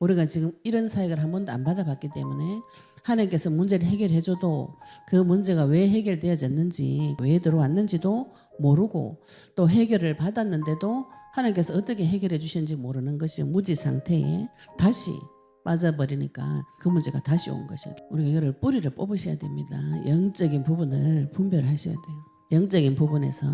우리가 지금 이런 사역을 한 번도 안 받아봤기 때문에 하나님께서 문제를 해결해줘도 그 문제가 왜 해결되어졌는지, 왜 들어왔는지도 모르고, 또 해결을 받았는데도 하나님께서 어떻게 해결해 주셨는지 모르는 것이 무지 상태에 다시 빠져버리니까 그 문제가 다시 온 것이에요. 우리가 이거를 뿌리를 뽑으셔야 됩니다. 영적인 부분을 분별하셔야 돼요. 영적인 부분에서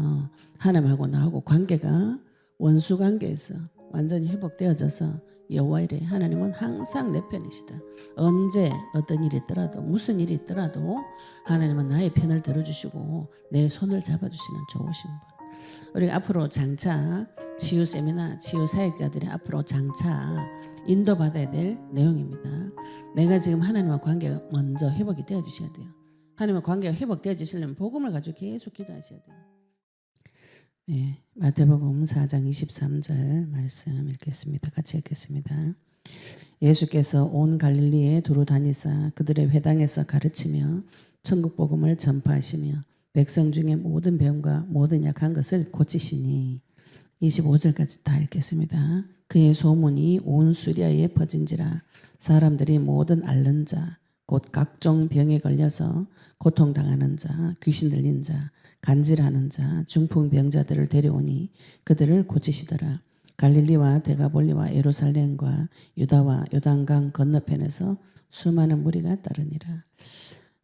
하나님하고 나하고 관계가 원수 관계에서 완전히 회복되어져서 여호와 이래 하나님은 항상 내 편이시다. 언제 어떤 일이 있더라도 무슨 일이 있더라도 하나님은 나의 편을 들어주시고 내 손을 잡아주시는 좋으신 분. 우리가 앞으로 장차 치유 세미나 치유 사역자들이 앞으로 장차 인도받아야 될 내용입니다. 내가 지금 하나님과 관계가 먼저 회복이 되어지셔야 돼요. 하나님과 관계가 회복되어지시려면 복음을 가지고 계속 기도하셔야 돼요. 네, 마태복음 4장 23절 말씀 읽겠습니다. 같이 읽겠습니다. 예수께서 온 갈릴리에 두루 다니사 그들의 회당에서 가르치며 천국 복음을 전파하시며 백성 중에 모든 병과 모든 약한 것을 고치시니 25절까지 다 읽겠습니다. 그의 소문이 온 수리아에 퍼진지라 사람들이 모든 앓는 자 곧 각종 병에 걸려서 고통당하는 자 귀신 들린 자 간질하는 자 중풍병자들을 데려오니 그들을 고치시더라. 갈릴리와 데가볼리와 예루살렘과 유다와 요단강 건너편에서 수많은 무리가 따르니라.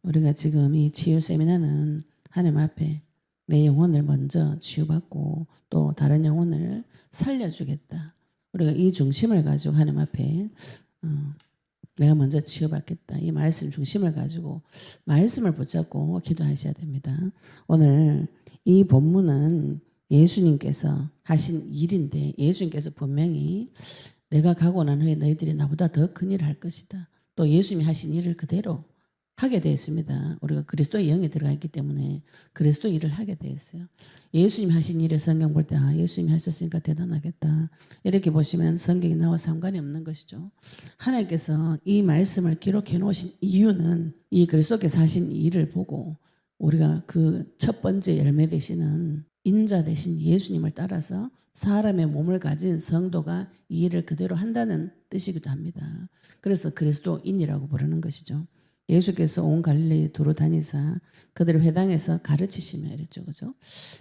우리가 지금 이 치유 세미나는 하나님 앞에 내 영혼을 먼저 치유받고 또 다른 영혼을 살려주겠다. 우리가 이 중심을 가지고 하나님 앞에 내가 먼저 치유받겠다. 이 말씀 중심을 가지고 말씀을 붙잡고 기도하셔야 됩니다. 오늘 이 본문은 예수님께서 하신 일인데 예수님께서 분명히 내가 가고 난 후에 너희들이 나보다 더 큰 일을 할 것이다. 또 예수님이 하신 일을 그대로 하게 되어 있습니다. 우리가 그리스도의 영이 들어가 있기 때문에 그리스도 일을 하게 되어 있어요. 예수님 하신 일을 성경 볼 때 예수님이 하셨으니까 대단하겠다. 이렇게 보시면 성경이 나와 상관이 없는 것이죠. 하나님께서 이 말씀을 기록해 놓으신 이유는 이 그리스도께서 하신 일을 보고 우리가 그 첫 번째 열매 되시는 인자 되신 예수님을 따라서 사람의 몸을 가진 성도가 이 일을 그대로 한다는 뜻이기도 합니다. 그래서 그리스도인이라고 부르는 것이죠. 예수께서 온 갈릴리 두루 다니사 그들의 회당에서 가르치시며 이랬죠. 그죠?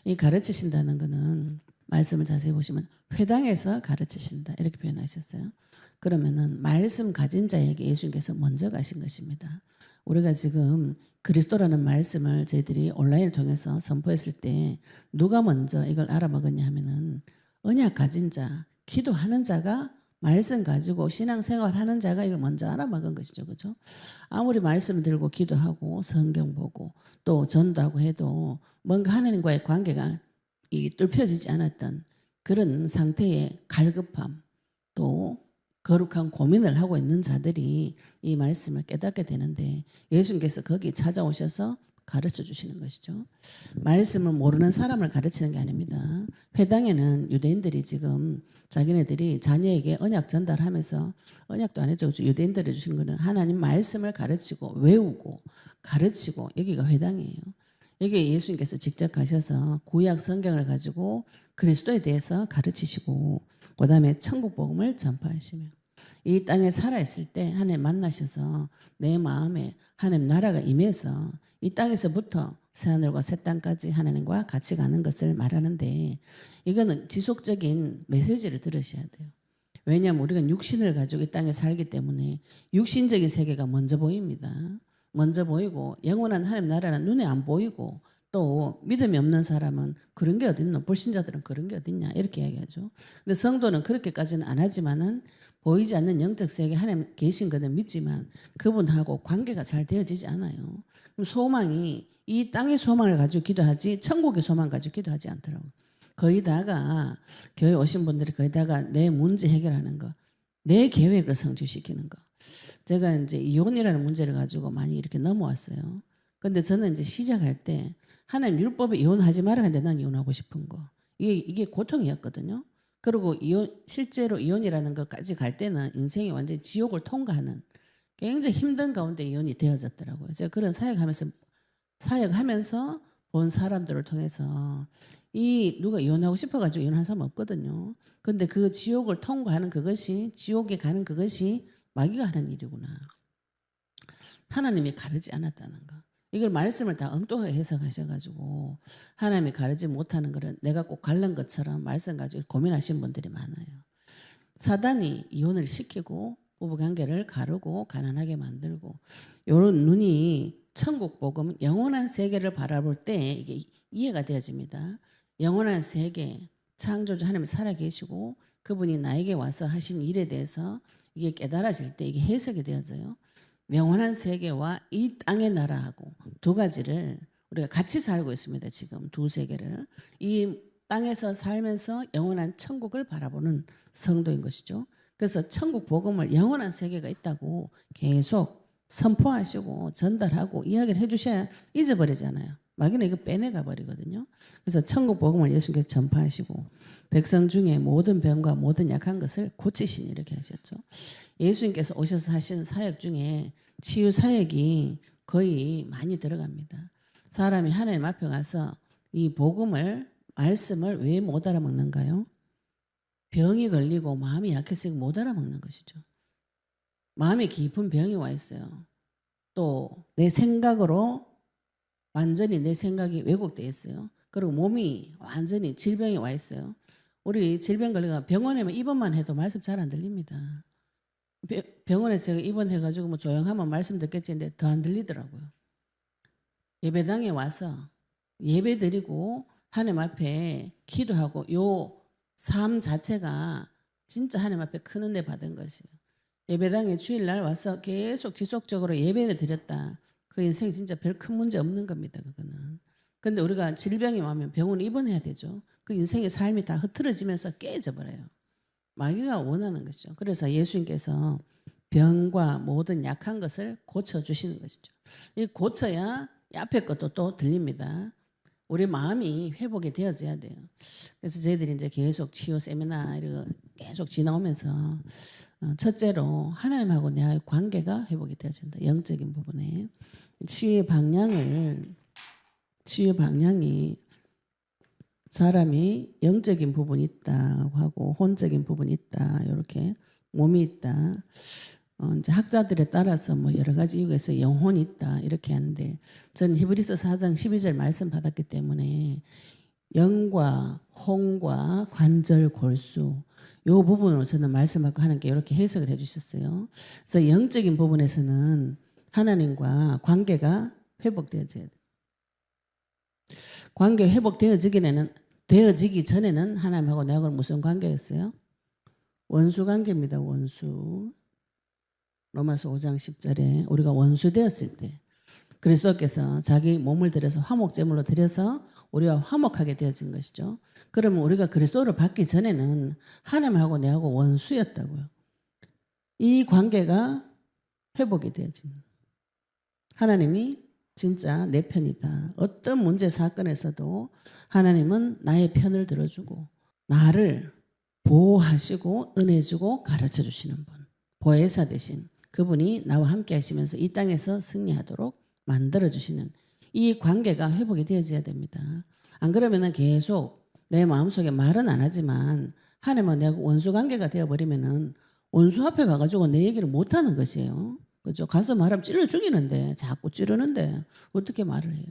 이 가르치신다는 것은 말씀을 자세히 보시면 회당에서 가르치신다 이렇게 표현하셨어요. 그러면은 말씀 가진 자에게 예수님께서 먼저 가신 것입니다. 우리가 지금 그리스도라는 말씀을 저희들이 온라인을 통해서 선포했을 때 누가 먼저 이걸 알아먹었냐 하면은 언약 가진 자, 기도하는 자가 말씀 가지고 신앙생활 하는 자가 이걸 먼저 알아먹은 것이죠. 그죠? 아무리 말씀 들고 기도하고 성경 보고 또 전도하고 해도 뭔가 하나님과의 관계가 뚫혀지지 않았던 그런 상태의 갈급함 또 거룩한 고민을 하고 있는 자들이 이 말씀을 깨닫게 되는데 예수님께서 거기 찾아오셔서 가르쳐 주시는 것이죠. 말씀을 모르는 사람을 가르치는 게 아닙니다. 회당에는 유대인들이 지금 자기네들이 자녀에게 언약 전달하면서 언약도 안 해줘. 유대인들이 주시는 거는 하나님 말씀을 가르치고 외우고 가르치고 여기가 회당이에요. 여기에 예수님께서 직접 가셔서 구약 성경을 가지고 그리스도에 대해서 가르치시고 그 다음에 천국 복음을 전파하시며 이 땅에 살아있을 때 하나님 만나셔서 내 마음에 하나님 나라가 임해서 이 땅에서부터 새하늘과 새 땅까지 하나님과 같이 가는 것을 말하는데 이거는 지속적인 메시지를 들으셔야 돼요. 왜냐하면 우리가 육신을 가지고 이 땅에 살기 때문에 육신적인 세계가 먼저 보입니다. 먼저 보이고 영원한 하나님 나라는 눈에 안 보이고 또 믿음이 없는 사람은 그런 게 어딨노? 불신자들은 그런 게 어딨냐? 이렇게 이야기하죠. 근데 성도는 그렇게까지는 안 하지만은 보이지 않는 영적 세계 하나님 계신 것은 믿지만 그분하고 관계가 잘 되어지지 않아요. 그럼 소망이 이 땅의 소망을 가지고 기도하지 천국의 소망 가지고 기도하지 않더라고요. 거의 다가 교회 오신 분들이 거의 다가 내 문제 해결하는 거, 내 계획을 성취시키는 거. 제가 이제 이혼이라는 문제를 가지고 많이 이렇게 넘어왔어요. 근데 저는 이제 시작할 때 하나님 율법에 이혼하지 말아 하는데 난 이혼하고 싶은 거. 이게 고통이었거든요. 그리고 실제로 이혼이라는 것까지 갈 때는 인생이 완전히 지옥을 통과하는 굉장히 힘든 가운데 이혼이 되어졌더라고요. 제가 그런 사역하면서 본 사람들을 통해서 누가 이혼하고 싶어가지고 이혼한 사람 없거든요. 근데 그 지옥을 통과하는 그것이 지옥에 가는 그것이 마귀가 하는 일이구나. 하나님이 가르지 않았다는 거. 이걸 말씀을 다 엉뚱하게 해석하셔가지고 하나님이 가르지 못하는 거를 내가 꼭 갈른 것처럼 말씀 가지고 고민하신 분들이 많아요. 사단이 이혼을 시키고 부부관계를 가르고 가난하게 만들고 이런 눈이 천국 복음 영원한 세계를 바라볼 때 이게 이해가 되어집니다. 영원한 세계 창조주 하나님이 살아계시고 그분이 나에게 와서 하신 일에 대해서 이게 깨달아질 때 이게 해석이 되어져요. 영원한 세계와 이 땅의 나라하고 두 가지를 우리가 같이 살고 있습니다. 지금 두 세계를 이 땅에서 살면서 영원한 천국을 바라보는 성도인 것이죠. 그래서 천국 복음을 영원한 세계가 있다고 계속 선포하시고 전달하고 이야기를 해주셔야 잊어버리잖아요. 마귀는 이거 빼내가 버리거든요. 그래서 천국 복음을 예수님께서 전파하시고 백성 중에 모든 병과 모든 약한 것을 고치시니 이렇게 하셨죠. 예수님께서 오셔서 하신 사역 중에 치유 사역이 거의 많이 들어갑니다. 사람이 하나님 앞에 가서 이 복음을 말씀을 왜 못 알아먹는가요? 병이 걸리고 마음이 약해서 못 알아먹는 것이죠. 마음에 깊은 병이 와 있어요. 또 내 생각으로 완전히 내 생각이 왜곡되어 있어요. 그리고 몸이 완전히 질병이 와 있어요. 우리 질병 걸리가 병원에만 입원만 해도 말씀 잘 안 들립니다. 병원에서 제가 입원해가지고 뭐 조용하면 말씀 듣겠지인데 더 안 들리더라고요. 예배당에 와서 예배 드리고 하나님 앞에 기도하고 요 삶 자체가 진짜 하나님 앞에 큰 은혜 받은 것이에요. 예배당에 주일날 와서 계속 지속적으로 예배를 드렸다. 그 인생이 진짜 별 큰 문제 없는 겁니다. 그거는. 근데 우리가 질병이 오면 병원에 입원해야 되죠. 그 인생의 삶이 다 흐트러지면서 깨져 버려요. 마귀가 원하는 것이죠. 그래서 예수님께서 병과 모든 약한 것을 고쳐주시는 것이죠. 이 고쳐야 이 앞에 것도 또 들립니다. 우리 마음이 회복이 되어져야 돼요. 그래서 저희들이 이제 계속 치유 세미나 이런 거 계속 지나오면서 첫째로 하나님하고 내 관계가 회복이 되어진다. 영적인 부분에 치유의 방향이 사람이 영적인 부분이 있다고 하고 혼적인 부분이 있다. 이렇게 몸이 있다. 이제 학자들에 따라서 뭐 여러 가지 이유에서 영혼이 있다 이렇게 하는데 저는 히브리서 4장 12절 말씀 받았기 때문에 영과 혼과 관절 골수 이 부분으로 저는 말씀 받고 하는 게 이렇게 해석을 해주셨어요. 그래서 영적인 부분에서는 하나님과 관계가 회복되어져야 돼요. 관계 회복되어지기 전에는 하나님하고 내하고는 무슨 관계였어요? 원수 관계입니다. 원수. 로마서 5장 10절에 우리가 원수 되었을 때 그리스도께서 자기 몸을 들여서 화목제물로 드려서 우리와 화목하게 되어진 것이죠. 그러면 우리가 그리스도를 받기 전에는 하나님하고 내하고 원수였다고요. 이 관계가 회복이 되어진 하나님이 진짜 내 편이다. 어떤 문제 사건에서도 하나님은 나의 편을 들어주고 나를 보호하시고 은혜 주고 가르쳐 주시는 분. 보혜사 대신 그분이 나와 함께 하시면서 이 땅에서 승리하도록 만들어주시는 이 관계가 회복이 되어져야 됩니다. 안 그러면 계속 내 마음속에 말은 안 하지만 하나님과 내가 원수 관계가 되어버리면 원수 앞에 가가지고 내 얘기를 못하는 것이에요. 그죠? 가서 말하면 찔러 죽이는데 자꾸 찌르는데 어떻게 말을 해요?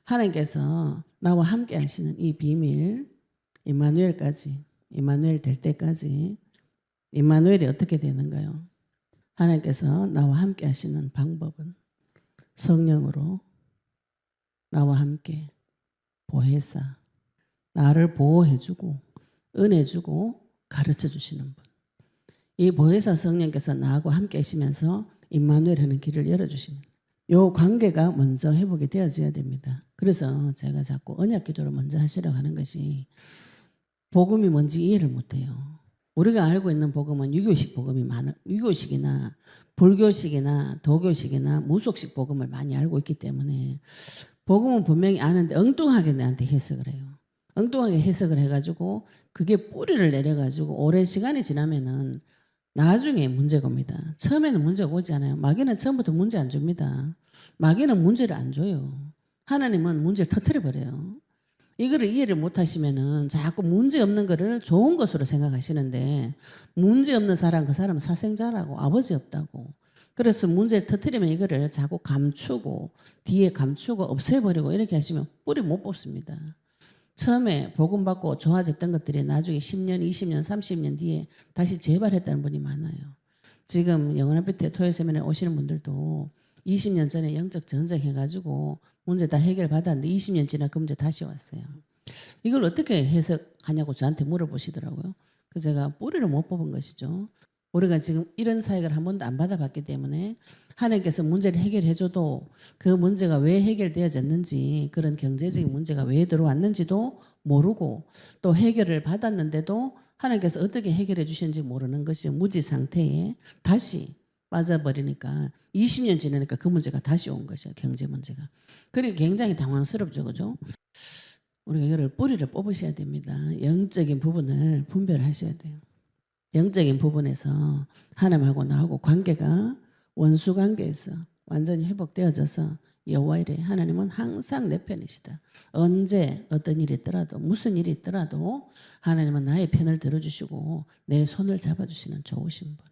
하나님께서 나와 함께 하시는 이 비밀 임마누엘 될 때까지 임마누엘이 어떻게 되는가요? 하나님께서 나와 함께 하시는 방법은 성령으로 나와 함께 보혜사 나를 보호해주고 은혜 주고 가르쳐 주시는 분. 이 보혜사 성령께서 나하고 함께 하시면서 임마누엘 하는 길을 열어주십니다. 이 관계가 먼저 회복이 되어져야 됩니다. 그래서 제가 자꾸 언약 기도를 먼저 하시라고 하는 것이 복음이 뭔지 이해를 못해요. 우리가 알고 있는 복음은 유교식 복음이 유교식이나 불교식이나 도교식이나 무속식 복음을 많이 알고 있기 때문에 복음은 분명히 아는데 엉뚱하게 나한테 해석을 해요. 엉뚱하게 해석을 해가지고 그게 뿌리를 내려가지고 오랜 시간이 지나면은 나중에 문제가 옵니다. 처음에는 문제가 오지 않아요. 마귀는 처음부터 문제 안 줍니다. 마귀는 문제를 안 줘요. 하나님은 문제를 터뜨려버려요. 이거를 이해를 못 하시면은 자꾸 문제 없는 거를 좋은 것으로 생각하시는데, 문제 없는 사람, 그 사람은 사생자라고, 아버지 없다고. 그래서 문제를 터뜨리면 이거를 자꾸 감추고 뒤에 감추고 없애버리고 이렇게 하시면 뿌리 못 뽑습니다. 처음에 복음 받고 좋아졌던 것들이 나중에 10년, 20년, 30년 뒤에 다시 재발했다는 분이 많아요. 지금 영원한 빛에 토요 세미나에 오시는 분들도 20년 전에 영적 전쟁해가지고 문제 다 해결받았는데 20년 지나 그 문제 다시 왔어요. 이걸 어떻게 해석하냐고 저한테 물어보시더라고요. 그래서 제가 뿌리를 못 뽑은 것이죠. 우리가 지금 이런 사역을 한 번도 안 받아봤기 때문에 하나님께서 문제를 해결해줘도 그 문제가 왜 해결되어졌는지, 그런 경제적인 문제가 왜 들어왔는지도 모르고, 또 해결을 받았는데도 하나님께서 어떻게 해결해 주셨는지 모르는 것이 무지 상태에 다시 빠져버리니까 20년 지나니까 그 문제가 다시 온 것이죠. 경제 문제가. 그러니까 굉장히 당황스럽죠. 그죠? 우리가 이거를 뿌리를 뽑으셔야 됩니다. 영적인 부분을 분별하셔야 돼요. 영적인 부분에서 하나님하고 나하고 관계가 원수 관계에서 완전히 회복되어져서 여호와 이래 하나님은 항상 내 편이시다. 언제 어떤 일이 있더라도 무슨 일이 있더라도 하나님은 나의 편을 들어주시고 내 손을 잡아주시는 좋으신 분.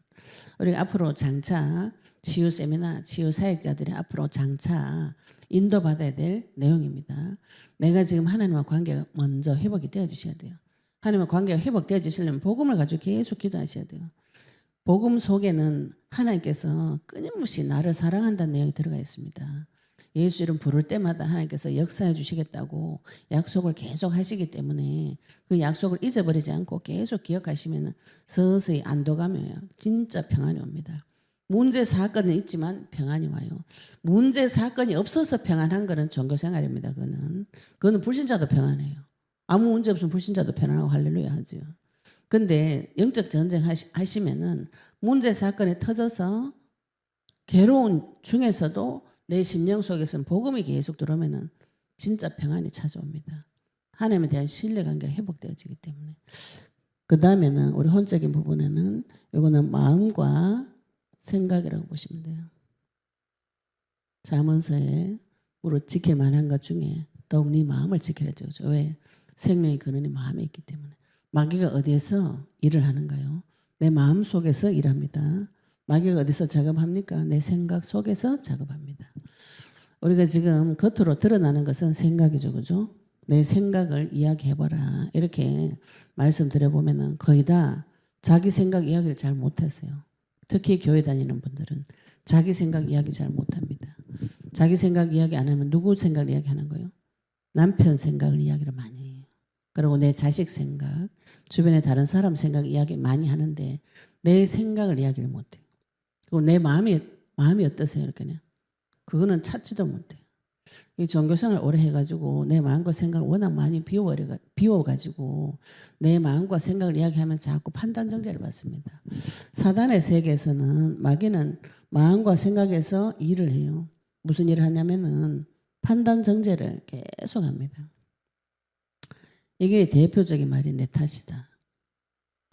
우리가 앞으로 장차 치유 세미나, 치유 사역자들이 앞으로 장차 인도받아야 될 내용입니다. 내가 지금 하나님과 관계가 먼저 회복이 되어주셔야 돼요. 하나님과 관계가 회복되어지시려면 복음을 가지고 계속 기도하셔야 돼요. 복음 속에는 하나님께서 끊임없이 나를 사랑한다는 내용이 들어가 있습니다. 예수 이름 부를 때마다 하나님께서 역사해 주시겠다고 약속을 계속 하시기 때문에 그 약속을 잊어버리지 않고 계속 기억하시면 서서히 안도감이 와요. 진짜 평안이 옵니다. 문제 사건은 있지만 평안이 와요. 문제 사건이 없어서 평안한 거는 종교생활입니다. 그거는 불신자도 평안해요. 아무 문제 없으면 불신자도 편안하고 할렐루야 하죠. 근데 영적 전쟁 하시면은 문제 사건이 터져서 괴로운 중에서도 내 심령 속에서는 복음이 계속 들어오면은 진짜 평안이 찾아옵니다. 하나님에 대한 신뢰관계가 회복되어지기 때문에. 그 다음에는 우리 혼적인 부분에는 이거는 마음과 생각이라고 보시면 돼요. 잠언서에 우리 지킬 만한 것 중에 더욱 네 마음을 지키라죠. 왜? 생명의 근원이 마음에 있기 때문에. 마귀가 어디에서 일을 하는가요? 내 마음 속에서 일합니다. 마귀가 어디서 작업합니까? 내 생각 속에서 작업합니다. 우리가 지금 겉으로 드러나는 것은 생각이죠. 그죠? 내 생각을 이야기해봐라. 이렇게 말씀드려보면 거의 다 자기 생각 이야기를 잘 못하세요. 특히 교회 다니는 분들은 자기 생각 이야기 잘 못합니다. 자기 생각 이야기 안 하면 누구 생각을 이야기하는 거예요? 남편 생각을 이야기를 많이 해요. 그리고 내 자식 생각, 주변에 다른 사람 생각 이야기 많이 하는데 내 생각을 이야기를 못해요. 그리고 내 마음이 어떠세요? 이렇게요. 그거는 찾지도 못해요. 이 종교생활 오래 해가지고 내 마음과 생각을 워낙 많이 비워가지고 내 마음과 생각을 이야기하면 자꾸 판단 정죄를 받습니다. 사단의 세계에서는 마귀는 마음과 생각에서 일을 해요. 무슨 일을 하냐면은 판단 정죄를 계속 합니다. 이게 대표적인 말이 내 탓이다.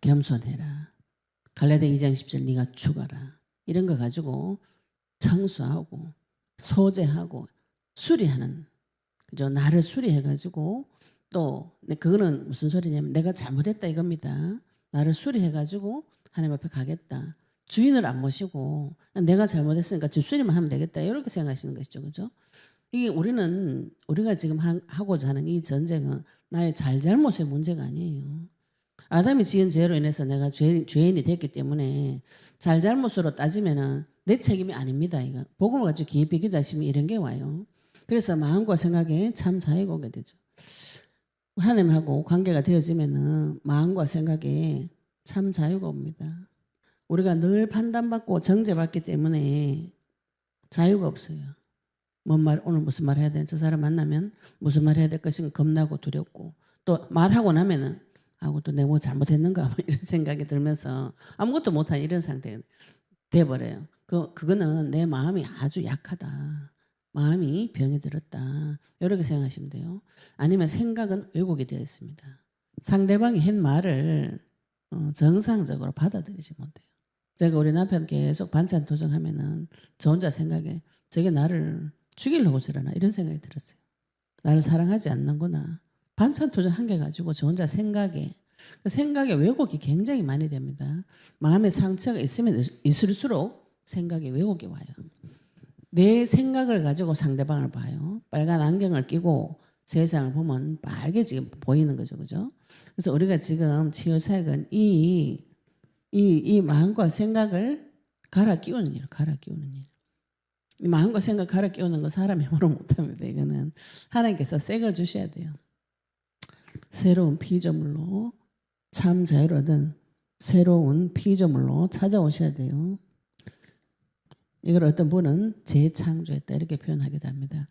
겸손해라. 갈라디아 2장 10절 네가 죽어라. 이런 거 가지고 청소하고 소재하고 수리하는, 그죠? 나를 수리해가지고 또 그거는 무슨 소리냐면 내가 잘못했다 이겁니다. 나를 수리해가지고 하나님 앞에 가겠다. 주인을 안 모시고 내가 잘못했으니까 집수리만 하면 되겠다 이렇게 생각하시는 것이죠, 그죠? 이게 우리가 지금 하고자 하는 이 전쟁은 나의 잘잘못의 문제가 아니에요. 아담이 지은 죄로 인해서 내가 죄인이 됐기 때문에 잘잘못으로 따지면은 내 책임이 아닙니다. 이거 복음을 가지고 깊이 기도하시면 이런 게 와요. 그래서 마음과 생각에 참 자유가 오게 되죠. 하나님하고 관계가 되어지면은 마음과 생각에 참 자유가 옵니다. 우리가 늘 판단받고 정죄받기 때문에 자유가 없어요. 오늘 무슨 말 해야 되나? 저 사람 만나면 무슨 말 해야 될 것인가 겁나고 두렵고 또 말하고 나면은 또 내가 뭐 잘못했는가 이런 생각이 들면서 아무것도 못한 이런 상태가 돼버려요. 그거는 내 마음이 아주 약하다. 마음이 병이 들었다. 이렇게 생각하시면 돼요. 아니면 생각은 왜곡이 되어 있습니다. 상대방이 한 말을 정상적으로 받아들이지 못해요. 제가 우리 남편 계속 반찬 도정하면은 저 혼자 생각에 저게 나를 죽이려고 저러나 이런 생각이 들었어요. 나를 사랑하지 않는구나. 반찬 투정 한 개 가지고 저 혼자 생각에 그 생각에 왜곡이 굉장히 많이 됩니다. 마음의 상처가 있으면 있을수록 생각에 왜곡이 와요. 내 생각을 가지고 상대방을 봐요. 빨간 안경을 끼고 세상을 보면 빨개지게 보이는 거죠, 그죠? 그래서 우리가 지금 치유사역은 이 마음과 생각을 갈아 끼우는 일, 갈아 끼우는 일. 이 마음과 생각 갈아 끼우는 거 사람이 뭐로 못합니다. 이거는 하나님께서 색을 주셔야 돼요. 새로운 피조물로 참 자유를 얻은 새로운 피조물로 찾아오셔야 돼요. 이걸 어떤 분은 재창조했다 이렇게 표현하기도 합니다.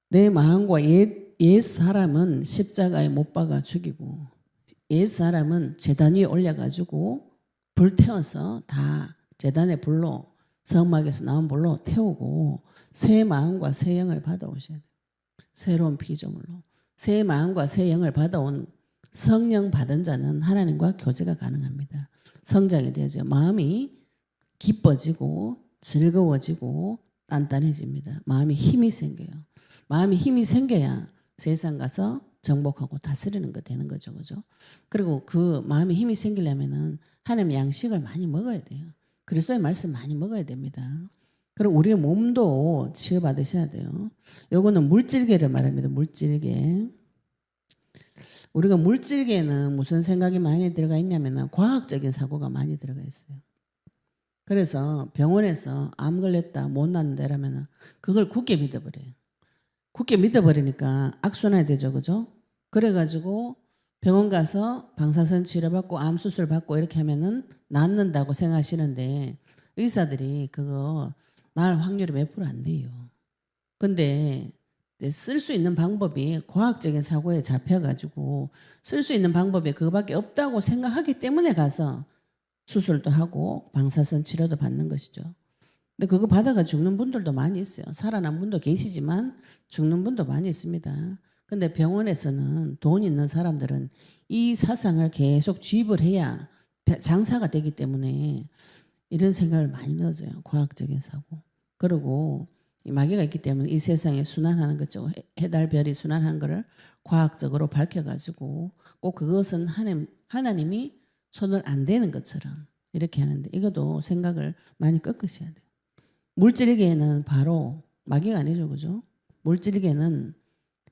내 마음과 옛 사람은 십자가에 못 박아 죽이고 옛 사람은 제단 위에 올려가지고 불태워서 다 제단의 불로 성막에서 나온 불로 태우고 새 마음과 새 영을 받아오셔야 돼요. 새로운 피조물로 새 마음과 새 영을 받아온 성령 받은 자는 하나님과 교제가 가능합니다. 성장이 되죠. 마음이 기뻐지고 즐거워지고 단단해집니다. 마음에 힘이 생겨요. 마음에 힘이 생겨야 세상 가서 정복하고 다스리는 거 되는 거죠. 그죠? 그리고 그 마음에 힘이 생기려면은 하나님의 양식을 많이 먹어야 돼요. 그리스도의 말씀 많이 먹어야 됩니다. 그리고 우리의 몸도 치유받으셔야 돼요. 요거는 물질계를 말합니다. 물질계. 우리가 물질계에는 무슨 생각이 많이 들어가 있냐면 과학적인 사고가 많이 들어가 있어요. 그래서 병원에서 암 걸렸다 못 낫는다 이러면 그걸 굳게 믿어버려요. 굳게 믿어버리니까 악순환이 되죠. 그죠? 그래가지고 병원 가서 방사선 치료받고 암 수술 받고 이렇게 하면은 낫는다고 생각하시는데 의사들이 그거 날 확률이 몇 프로 안 돼요. 근데 쓸 수 있는 방법이 과학적인 사고에 잡혀가지고 쓸 수 있는 방법이 그거밖에 없다고 생각하기 때문에 가서 수술도 하고 방사선 치료도 받는 것이죠. 근데 그거 받아가 죽는 분들도 많이 있어요. 살아난 분도 계시지만 죽는 분도 많이 있습니다. 근데 병원에서는 돈 있는 사람들은 이 사상을 계속 주입을 해야 장사가 되기 때문에 이런 생각을 많이 넣어줘요. 과학적인 사고. 그리고 이 마귀가 있기 때문에 이 세상에 순환하는 거죠. 해달별이 순환하는 거를 과학적으로 밝혀가지고 꼭 그것은 하나님이 손을 안 대는 것처럼 이렇게 하는데 이것도 생각을 많이 꺾으셔야 돼요. 물질계에는 바로 마귀가 아니죠. 그죠? 물질계는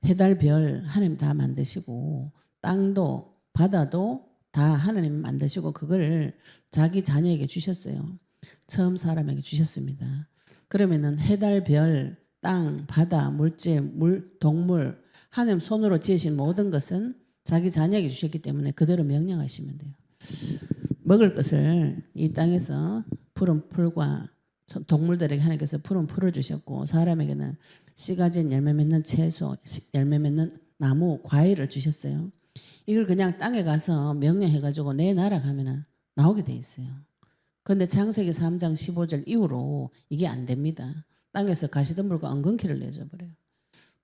해달별 하나님 다 만드시고 땅도 바다도 다 하나님 만드시고 그걸 자기 자녀에게 주셨어요. 처음 사람에게 주셨습니다. 그러면은 해달별, 땅, 바다, 물질, 동물 하나님 손으로 지으신 모든 것은 자기 자녀에게 주셨기 때문에 그대로 명령하시면 돼요. 먹을 것을 이 땅에서 푸른 풀과 동물들에게 하나님께서 푸른 풀을 주셨고 사람에게는 씨 가진 열매 맺는 채소, 열매 맺는 나무, 과일을 주셨어요. 이걸 그냥 땅에 가서 명령해가지고 내 나라 가면은 나오게 돼 있어요. 그런데 창세기 3장 15절 이후로 이게 안 됩니다. 땅에서 가시덤불과 엉겅퀴를 내줘버려요.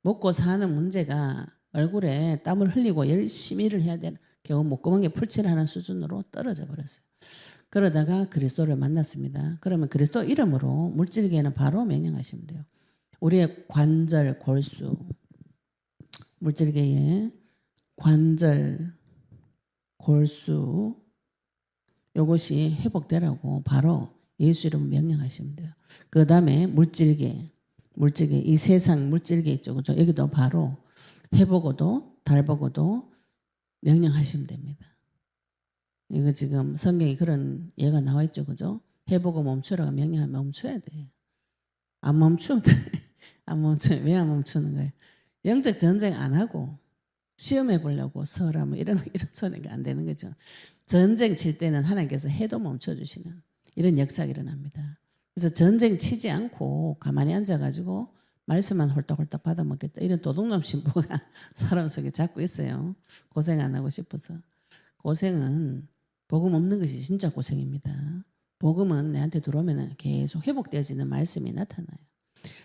먹고 사는 문제가 얼굴에 땀을 흘리고 열심히 일을 해야 되는 겨우 목구멍에 풀칠하는 수준으로 떨어져 버렸어요. 그러다가 그리스도를 만났습니다. 그러면 그리스도 이름으로 물질계에는 바로 명령하시면 돼요. 우리의 관절, 골수, 물질계에 관절, 골수 이것이 회복되라고 바로 예수 이름으로 명령하시면 돼요. 그 다음에 물질계 이 세상 물질계 있죠. 그죠? 여기도 바로 해보고도 달보고도 명령하시면 됩니다. 이거 지금 성경에 그런 예가 나와 있죠. 그죠? 해보고 멈추라고 명령하면 멈춰야 돼. 안 멈추면 안 멈춰요. 왜 안 멈추는 거예요? 영적 전쟁 안 하고 시험해 보려고 서라 뭐 이런 소리가 안 되는 거죠. 전쟁 칠 때는 하나님께서 해도 멈춰주시는 이런 역사가 일어납니다. 그래서 전쟁 치지 않고 가만히 앉아가지고 말씀만 홀딱홀딱 받아먹겠다 이런 도둑놈 신부가 사람 속에 자꾸 있어요. 고생 안 하고 싶어서. 고생은 복음 없는 것이 진짜 고생입니다. 복음은 내한테 들어오면 계속 회복되어지는 말씀이 나타나요.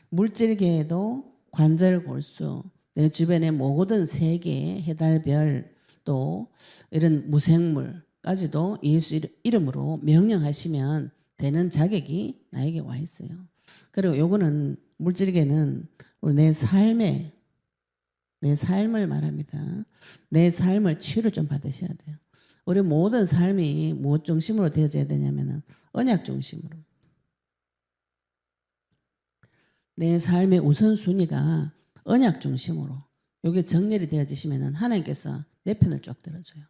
물질계에도 관절, 골수, 내 주변의 모든 세계, 해달별 또 이런 무생물까지도 예수 이름으로 명령하시면 되는 자격이 나에게 와 있어요. 그리고 요거는 물질계는 내 삶에 내 삶을 말합니다. 내 삶을 치유를 좀 받으셔야 돼요. 우리 모든 삶이 무엇 중심으로 되어져야 되냐면은 언약 중심으로. 내 삶의 우선순위가 언약 중심으로. 이게 정렬이 되어지시면은 하나님께서 내 편을 쭉 들어줘요.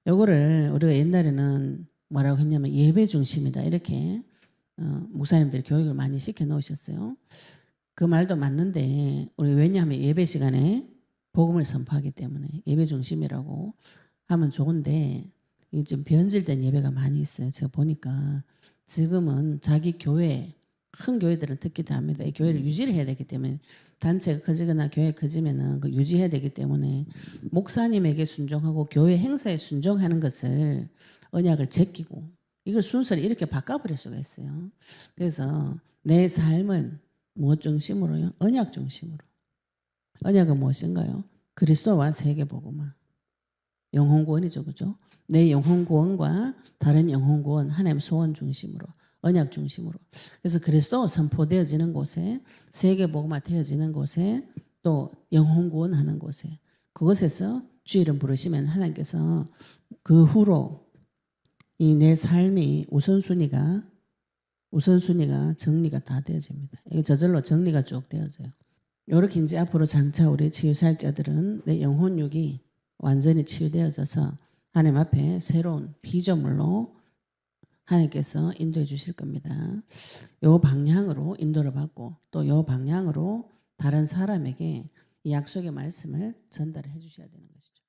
요거를 우리가 옛날에는 뭐라고 했냐면 예배 중심이다 이렇게 목사님들이 교육을 많이 시켜 놓으셨어요. 그 말도 맞는데 우리 왜냐하면 예배 시간에 복음을 선포하기 때문에 예배 중심이라고 하면 좋은데 이 좀 변질된 예배가 많이 있어요. 제가 보니까 지금은 자기 교회 큰 교회들은 특히 다 합니다. 이 교회를 유지를 해야 되기 때문에 단체가 커지거나 교회가 커지면은 그 유지해야 되기 때문에 목사님에게 순종하고 교회 행사에 순종하는 것을 언약을 제끼고 이걸 순서를 이렇게 바꿔버릴 수가 있어요. 그래서 내 삶은 무엇 중심으로요? 언약 중심으로. 언약은 무엇인가요? 그리스도와 세계복음화. 영혼 구원이죠, 그죠? 내 영혼 구원과 다른 영혼 구원, 하나님 소원 중심으로, 언약 중심으로. 그래서 그리스도 선포되어지는 곳에, 세계복음화 되어지는 곳에, 또 영혼 구원하는 곳에, 그곳에서 주 이름 부르시면 하나님께서 그 후로 이 내 삶이 우선순위가 정리가 다 되어집니다. 이게 저절로 정리가 쭉 되어져요. 이렇게 이제 앞으로 장차 우리 치유사역자들은 내 영혼육이 완전히 치유되어져서 하나님 앞에 새로운 피조물로 하나님께서 인도해 주실 겁니다. 이 방향으로 인도를 받고 또 이 방향으로 다른 사람에게 이 약속의 말씀을 전달해 주셔야 되는 것이죠.